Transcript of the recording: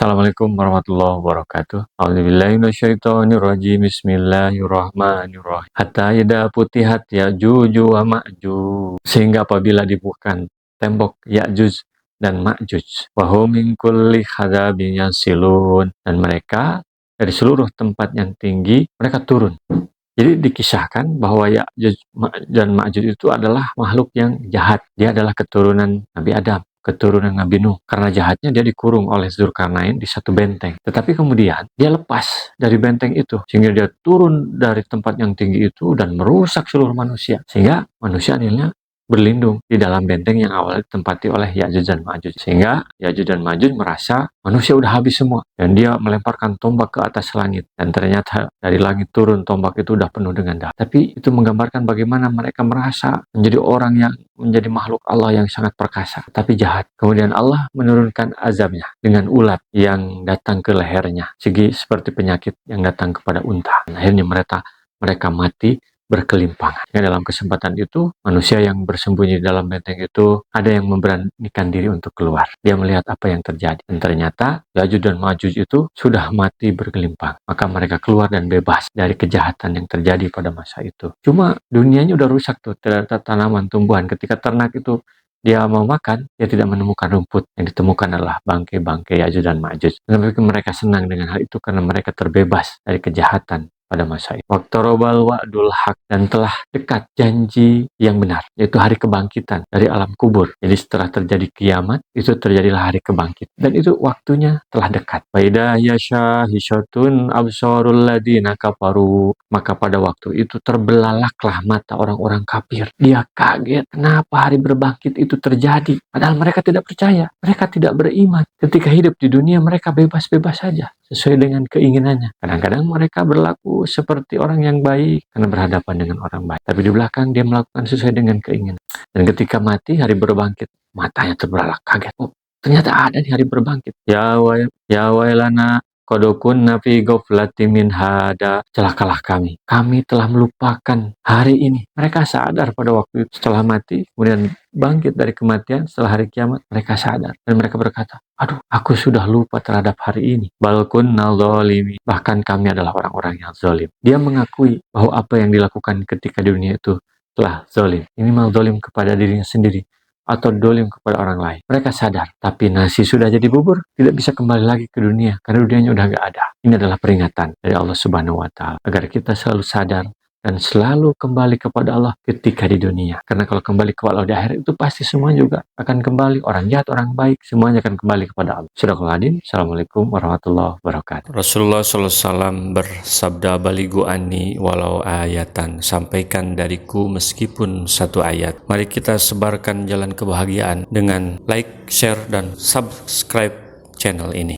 Assalamualaikum warahmatullahi wabarakatuh. A'udzubillahi minasyaitonirrajim. Bismillahirrahmanirrahim. Hatta idza futihat Ya'juj wa Ma'juj. Sehingga apabila dibukakan tembok Ya'juj dan Ma'juj, wa hum min kulli hadabin yansilun, dan mereka dari seluruh tempat yang tinggi mereka turun. Jadi dikisahkan bahwa Ya'juj dan Ma'juj itu adalah makhluk yang jahat. Dia adalah keturunan Nabi Adam, keturunan Nabi Nuh. Karena jahatnya dia dikurung oleh Zulkarnain di satu benteng. Tetapi kemudian dia lepas dari benteng itu, sehingga dia turun dari tempat yang tinggi itu dan merusak seluruh manusia. Sehingga manusia akhirnya berlindung di dalam benteng yang awalnya ditempati oleh Ya'juj dan Ma'juj. Sehingga Ya'juj dan Ma'juj merasa manusia udah habis semua. Dan dia melemparkan tombak ke atas langit. Dan ternyata dari langit turun tombak itu udah penuh dengan darah. Tapi itu menggambarkan bagaimana mereka merasa menjadi orang yang menjadi makhluk Allah yang sangat perkasa, tapi jahat. Kemudian Allah menurunkan azabnya dengan ulat yang datang ke lehernya, seperti penyakit yang datang kepada unta. Dan akhirnya mereka mati berkelimpangan. Dalam kesempatan itu, manusia yang bersembunyi di dalam benteng itu ada yang memberanikan diri untuk keluar. Dia melihat apa yang terjadi. Dan ternyata Ya'juj dan Ma'juj itu sudah mati berkelimpang. Maka mereka keluar dan bebas dari kejahatan yang terjadi pada masa itu. Cuma dunianya udah rusak tuh, ternyata tanaman, tumbuhan. Ketika ternak itu dia mau makan, dia tidak menemukan rumput. Yang ditemukan adalah bangkai-bangkai Ya'juj dan Ma'juj. Dan mereka senang dengan hal itu karena mereka terbebas dari kejahatan pada masa itu. Waqtarabal wa'dul haq, dan telah dekat janji yang benar, yaitu hari kebangkitan dari alam kubur. Jadi setelah terjadi kiamat, itu terjadilah hari kebangkitan. Dan itu waktunya telah dekat. Faidah yasha hisyatun absarul ladina kafaru. Maka pada waktu itu terbelalaklah mata orang-orang kafir. Dia kaget kenapa hari berbangkit itu terjadi. Padahal mereka tidak percaya. Mereka tidak beriman. Ketika hidup di dunia mereka bebas-bebas saja, sesuai dengan keinginannya. Kadang-kadang mereka berlaku seperti orang yang baik karena berhadapan dengan orang baik. Tapi di belakang dia melakukan sesuai dengan keinginan. Dan ketika mati, hari berbangkit, matanya terbelalak, kaget. Oh, ternyata ada di hari berbangkit. Ya wailana kodokun nafi goflati min hada. Celakalah kami. Kami telah melupakan hari ini. Mereka sadar pada waktu itu setelah mati, kemudian bangkit dari kematian setelah hari kiamat, mereka sadar. Dan mereka berkata, aduh, aku sudah lupa terhadap hari ini. Balkun nalzolimi. Bahkan kami adalah orang-orang yang zolim. Dia mengakui bahwa apa yang dilakukan ketika di dunia itu telah zolim. Ini mal zolim kepada dirinya sendiri atau dolim kepada orang lain. Mereka sadar, tapi nasi sudah jadi bubur, tidak bisa kembali lagi ke dunia karena dunianya udah nggak ada. Ini adalah peringatan dari Allah Subhanahu wa Ta'ala agar kita selalu sadar dan selalu kembali kepada Allah ketika di dunia. Karena kalau kembali kepada Allah di akhirat itu pasti semua juga akan kembali. Orang jahat, orang baik, semuanya akan kembali kepada Allah. Sadaqallahul. Assalamualaikum warahmatullahi wabarakatuh. Rasulullah SAW bersabda, baligu anni walau ayatan, sampaikan dariku meskipun satu ayat. Mari kita sebarkan jalan kebahagiaan dengan like, share, dan subscribe channel ini.